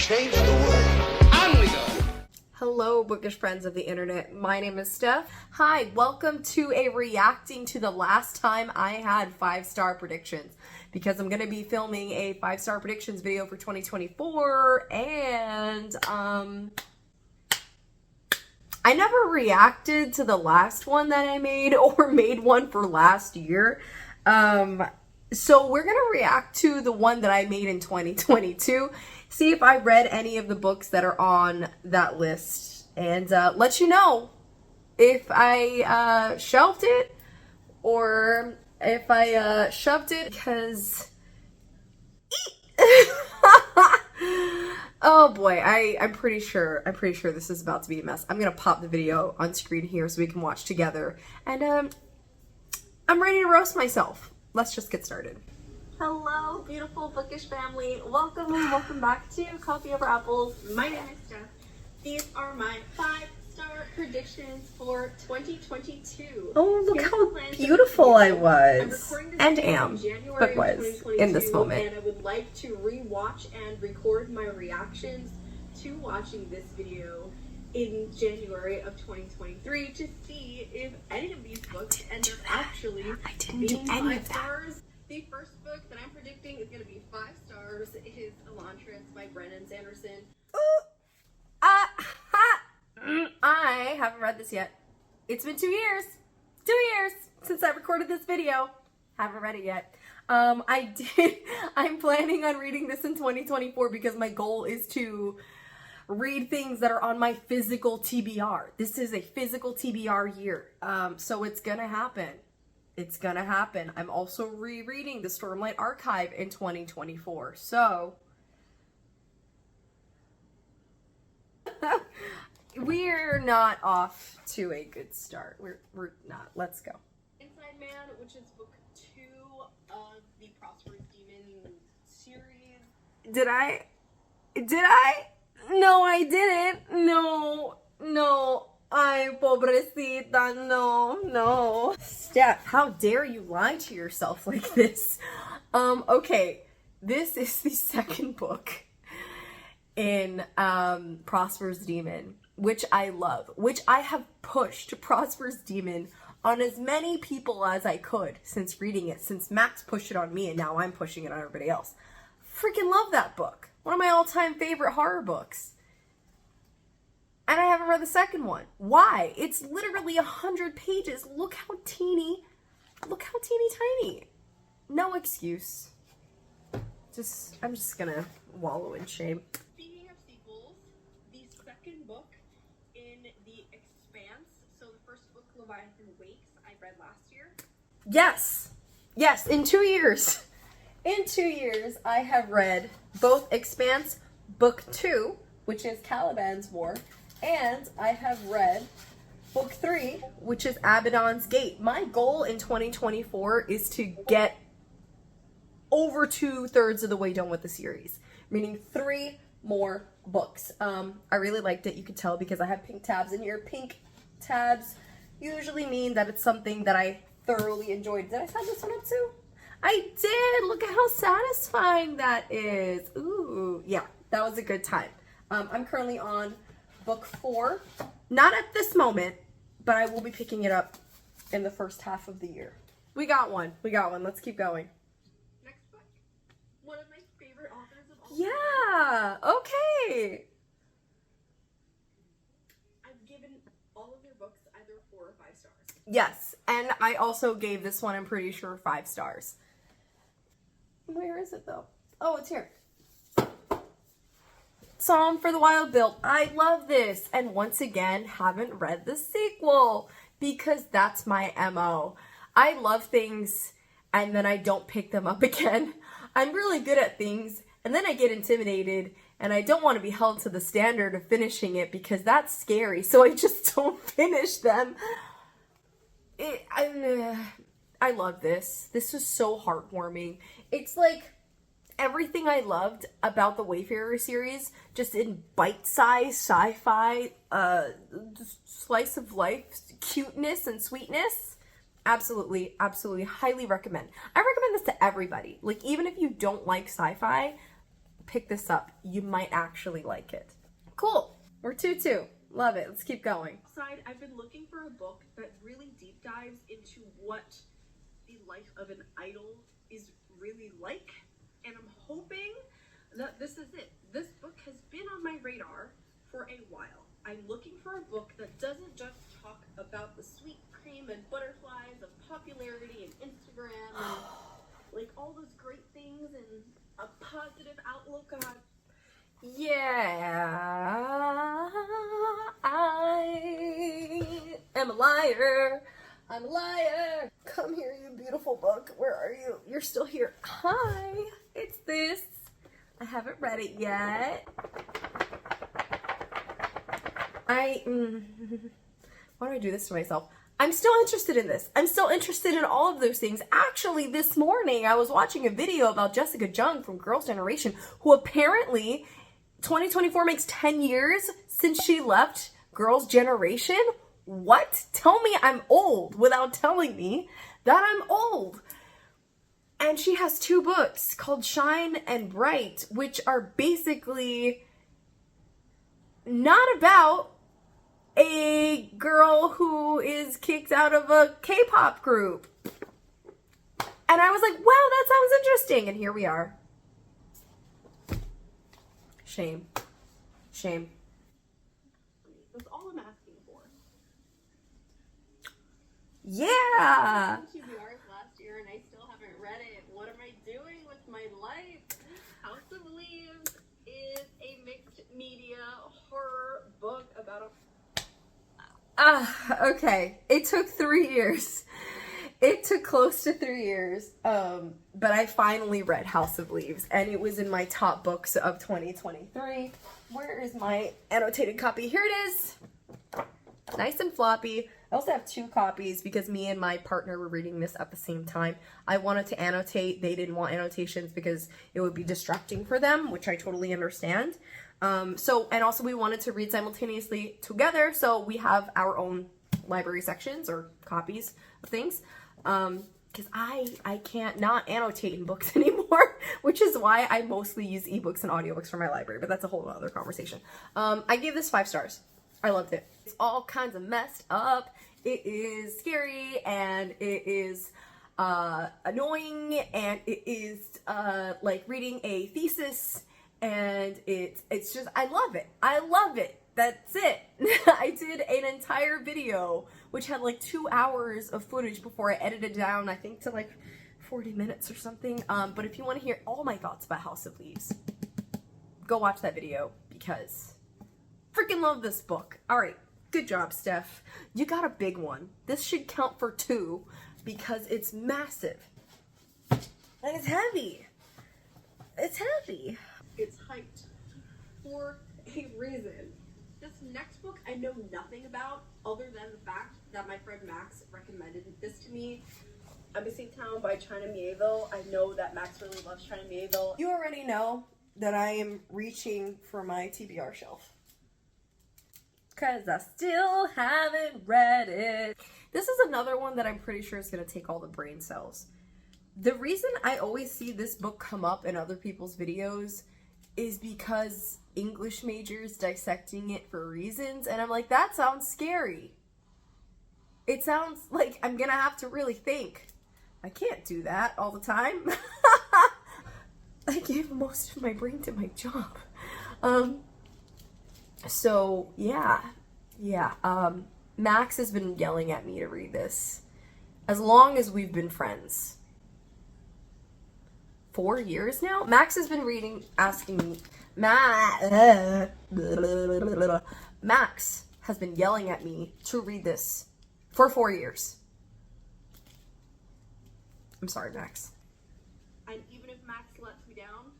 change the world. On we go. Hello, bookish friends of the internet. My name is Steph. Hi, welcome to a reacting to the last time I had 5-star predictions, because I'm going to be filming a 5-star predictions video for 2024, and I never reacted to the last one that I made or made one for last year. So we're going to react to the one that I made in 2022, see if I read any of the books that are on that list, and let you know if I shelved it or if I shoved it, because oh boy, I'm pretty sure this is about to be a mess. I'm gonna pop the video on screen here so we can watch together, and I'm ready to roast myself. Let's just get started. Hello, beautiful bookish family. Welcome and welcome back to Coffee Over Apples. My name is Jess. These are my 5-star predictions for 2022. Oh, look how beautiful I was. And am, but was in this moment. And I would like to re-watch and record my reactions to watching this video in January of 2023 to see if any of these books end up actually being 5 stars. The first book that I'm predicting is going to be 5 stars is Elantris by Brennan Sanderson. I haven't read this yet. It's been 2 years. 2 years since I recorded this video. Haven't read it yet. I'm planning on reading this in 2024 because my goal is to read things that are on my physical TBR. This is a physical TBR year. So it's gonna happen. It's gonna happen. I'm also rereading the Stormlight Archive in 2024. So we're not off to a good start. We're not. Let's go. Inside Man, which is book 2 of the Prosperous Demon series. Did I? No, I didn't. No. Ay, pobrecita. No. Steph, how dare you lie to yourself like this? Okay. This is the second book in Prosperous Demon, which I love, which I have pushed Prosperous Demon on as many people as I could since reading it, since Max pushed it on me and now I'm pushing it on everybody else. Freaking love that book. One of my all-time favorite horror books. And I haven't read the second one. Why? It's literally 100 pages. Look how teeny tiny. No excuse. I'm just gonna wallow in shame. Speaking of sequels, the second book in The Expanse, so the first book, Leviathan Wakes, I read last year. Yes, in 2 years. In 2 years, I have read both Expanse Book 2, which is Caliban's War, and I have read Book 3, which is Abaddon's Gate. My goal in 2024 is to get over 2/3 of the way done with the series, meaning 3 more books. I really liked it. You could tell because I have pink tabs in here. Pink tabs usually mean that it's something that I thoroughly enjoyed. Did I sign this one up too? I did. Look at how satisfying that is. Ooh, yeah, that was a good time. I'm currently on book 4. Not at this moment, but I will be picking it up in the first half of the year. We got one. Let's keep going. Next book, one of my favorite authors of all Yeah, okay. I've given all of their books either 4 or 5 stars. Yes, and I also gave this one, I'm pretty sure, 5 stars. Where is it though? Oh, it's here. Psalm for the Wild Build. I love this. And once again, haven't read the sequel because that's my MO. I love things and then I don't pick them up again. I'm really good at things and then I get intimidated and I don't want to be held to the standard of finishing it because that's scary. So I just don't finish them. I love this. This was so heartwarming. It's like everything I loved about the Wayfarer series, just in bite-sized sci-fi, slice of life cuteness and sweetness. Absolutely, highly recommend. I recommend this to everybody. Like, even if you don't like sci-fi, pick this up. You might actually like it. Cool. We're 2-2. Love it. Let's keep going. Side, I've been looking for a book that really deep dives into what the life of an idol is really like, and I'm hoping that this is it. This book has been on my radar for a while. I'm looking for a book that doesn't just talk about the sweet cream and butterflies of popularity and Instagram and like all those great things and a positive outlook on. Yeah, I am a liar. I'm a liar. Come here, you beautiful book. Where are you? You're still here. Hi, it's this. I haven't read it yet. Why do I do this to myself? I'm still interested in this. I'm still interested in all of those things. Actually, this morning I was watching a video about Jessica Jung from Girls' Generation, who apparently 2024 makes 10 years since she left Girls' Generation. What? Tell me I'm old without telling me that I'm old. And she has 2 books called Shine and Bright, which are basically not about a girl who is kicked out of a K-pop group. And I was like, wow, that sounds interesting. And here we are. Shame. Shame. That's all I'm asking for. Yeah. TBRs last year and I still haven't read it. What am I doing with my life? House of Leaves is a mixed media horror book about a Okay. It took 3 years. It took close to 3 years. But I finally read House of Leaves, and it was in my top books of 2023. Where is my annotated copy? Here it is. Nice and floppy. I also have 2 copies because me and my partner were reading this at the same time. I wanted to annotate. They didn't want annotations because it would be distracting for them, which I totally understand. And also we wanted to read simultaneously together, so we have our own library sections or copies of things. Because I can't not annotate in books anymore, which is why I mostly use ebooks and audiobooks for my library, but that's a whole other conversation. I gave this 5 stars. I loved it. It's all kinds of messed up. It is scary, and it is annoying, and it is like reading a thesis, and it's just, I love it. I love it. That's it. I did an entire video which had like 2 hours of footage before I edited it down, I think, to like 40 minutes or something. But if you want to hear all my thoughts about House of Leaves, go watch that video because freaking love this book. All right, good job, Steph. You got a big one. This should count for 2 because it's massive and it's heavy. It's heavy. It's hyped for a reason. This next book I know nothing about other than the fact that my friend Max recommended this to me. I'm Missing Town by China Mieville. I know that Max really loves China Mieville. You already know that I am reaching for my TBR shelf because I still haven't read it. This is another one that I'm pretty sure is going to take all the brain cells. The reason I always see this book come up in other people's videos is because English majors dissecting it for reasons, and I'm like, that sounds scary. It sounds like I'm gonna have to really think. I can't do that all the time. I give most of my brain to my job. So yeah. Max has been yelling at me to read this as long as we've been friends. 4 years now? Max has been asking me. Max has been yelling at me to read this for 4 years. I'm sorry, Max. And even if Max lets me down,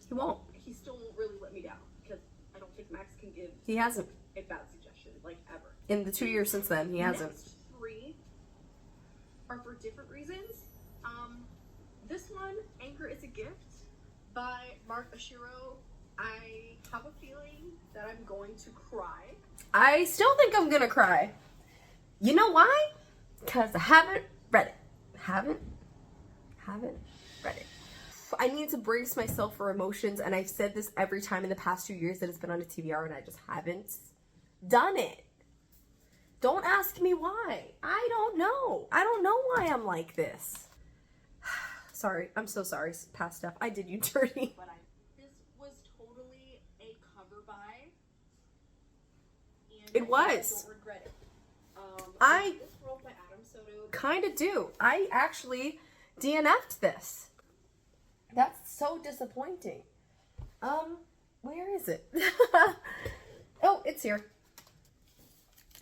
He won't. he still won't really let me down because I don't think Max can give He hasn't. a bad suggestion, like ever. In the 2 years since then, he hasn't. Next 3 are for different reasons. This one, Anger is a Gift by Mark Oshiro. I have a feeling that I'm going to cry. I still think I'm gonna cry. You know why? Because I haven't read it. Haven't read it. I need to brace myself for emotions, and I've said this every time in the past 2 years that it's been on a TBR, and I just haven't done it. Don't ask me why. I don't know. I don't know why I'm like this. Sorry. I'm so sorry, past stuff. I did you dirty. But this was totally a cover buy. And It was. I don't regret it. This World by Adam Soto. Kind of do. I actually DNF'd this. That's so disappointing. Where is it? Oh, it's here.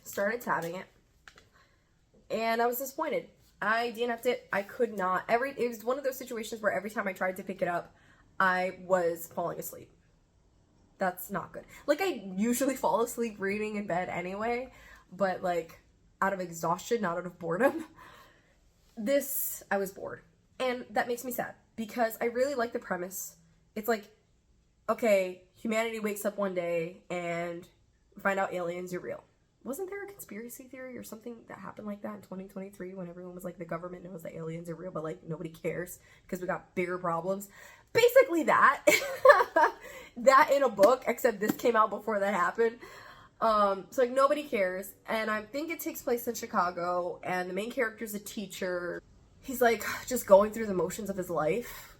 Started tabbing it, and I was disappointed. I DNF'd it. I could not. It was one of those situations where every time I tried to pick it up, I was falling asleep. That's not good. Like, I usually fall asleep reading in bed anyway, but like out of exhaustion, not out of boredom. This, I was bored, and that makes me sad because I really like the premise. It's like, okay, humanity wakes up one day and we find out aliens are real. Wasn't there a conspiracy theory or something that happened like that in 2023 when everyone was like, the government knows that aliens are real, but like nobody cares because we got bigger problems? Basically that. That in a book, except this came out before that happened. So like nobody cares, and I think it takes place in Chicago, and the main character's a teacher. He's like just going through the motions of his life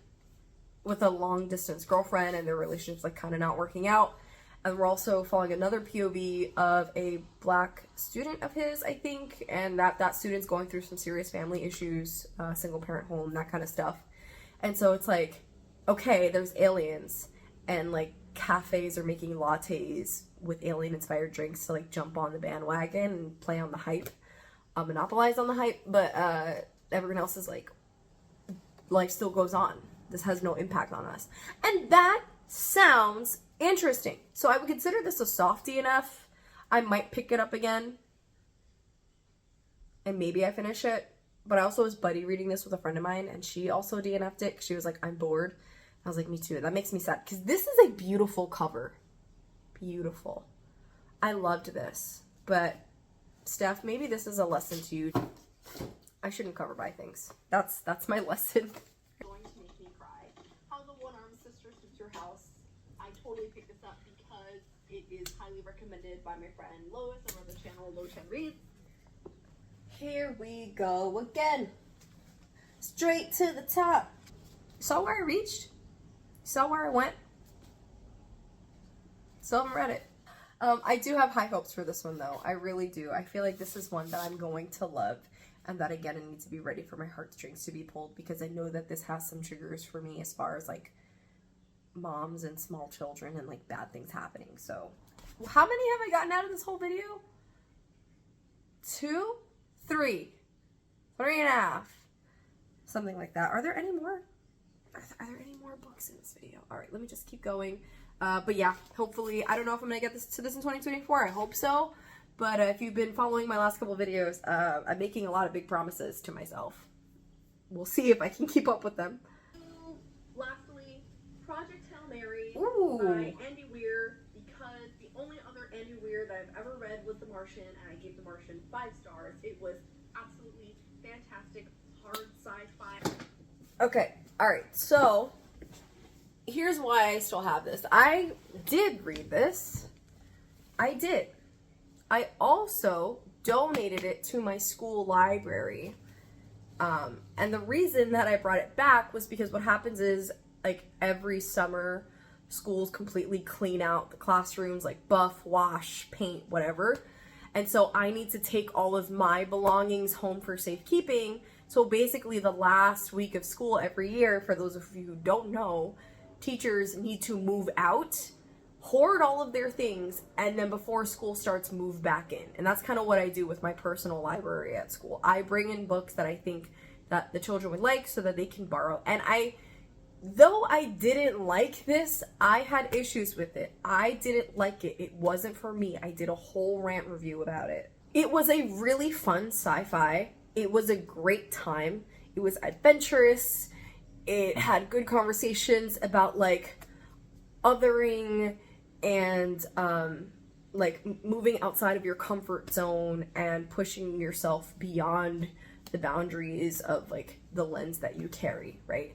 with a long distance girlfriend, and their relationship's like kind of not working out. And we're also following another POV of a black student of his, I think, and that student's going through some serious family issues, single parent home, that kind of stuff. And so it's like, okay, there's aliens, and like cafes are making lattes with alien inspired drinks to like jump on the bandwagon and play on the hype, monopolize on the hype, but everyone else is like, life still goes on. This has no impact on us. And that sounds interesting. So I would consider this a soft DNF. I might pick it up again, and maybe I finish it. But I also was buddy reading this with a friend of mine, and she also DNF'd it because she was like, I'm bored. I was like, me too. That makes me sad because this is a beautiful cover. Beautiful. I loved this. But Steph, maybe this is a lesson to you. I shouldn't cover buy things. That's my lesson. Going to make me cry. How the One-Armed Sister Suits Your House. I totally picked this up because it is highly recommended by my friend Lois over the channel Lo-Chen Reads. Here we go again. Straight to the top. Saw where I reached? Saw where I went? Still haven't read it. I do have high hopes for this one though. I really do. I feel like this is one that I'm going to love, and that again, I need to be ready for my heartstrings to be pulled, because I know that this has some triggers for me as far as like moms and small children and like bad things happening. So how many have I gotten out of this whole video? 2, 3, 3.5, something like that. Are there any more? Are there any more books in this video? All right, let me just keep going. But yeah, hopefully, I don't know if I'm gonna get this in 2024. I hope so. But if you've been following my last couple videos, I'm making a lot of big promises to myself. We'll see if I can keep up with them. Lastly, Project Hail Mary Ooh. by Andy Weir, because the only other Andy Weir that I've ever read was The Martian, and I gave The Martian 5 stars. It was absolutely fantastic, hard sci-fi. Okay, alright, so here's why I still have this. I did read this. I did. I also donated it to my school library. And the reason that I brought it back was because what happens is, like, every summer, schools completely clean out the classrooms, like buff, wash, paint, whatever. And so I need to take all of my belongings home for safekeeping. So basically the last week of school every year, for those of you who don't know, teachers need to move out, hoard all of their things, and then before school starts, move back in. And that's kind of what I do with my personal library at school. I bring in books that I think that the children would like so that they can borrow. And though I didn't like this, I had issues with it. I didn't like it. It wasn't for me. I did a whole rant review about it. It was a really fun sci-fi. It was a great time. It was adventurous. It had good conversations about like othering and like moving outside of your comfort zone and pushing yourself beyond the boundaries of like the lens that you carry, right?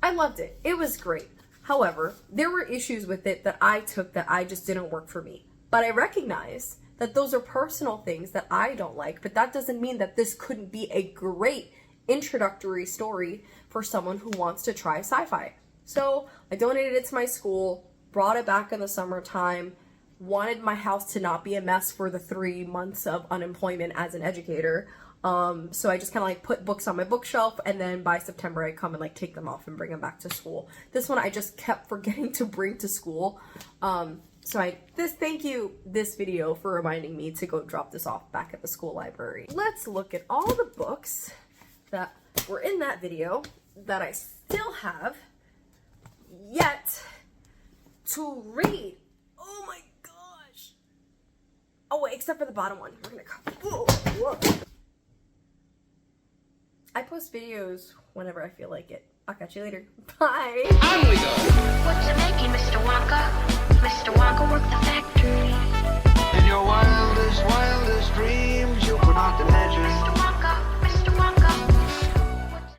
I loved it. It was great. However, there were issues with it that I took that I just didn't work for me. But I recognize that those are personal things that I don't like, but that doesn't mean that this couldn't be a great introductory story for someone who wants to try sci-fi. So I donated it to my school, brought it back in the summertime, wanted my house to not be a mess for the 3 months of unemployment as an educator. So I just kind of like put books on my bookshelf, and then by September I come and like take them off and bring them back to school. This one I just kept forgetting to bring to school. Thank you this video for reminding me to go drop this off back at the school library. Let's look at all the books that were in that video that I still have yet to read. Oh my gosh. Oh wait, except for the bottom one. We're gonna cut. Whoa. I post videos whenever I feel like it. I'll catch you later. Bye. I'm gonna go. What you making, Mr. Wonka? Mr. Wonka worked the factory.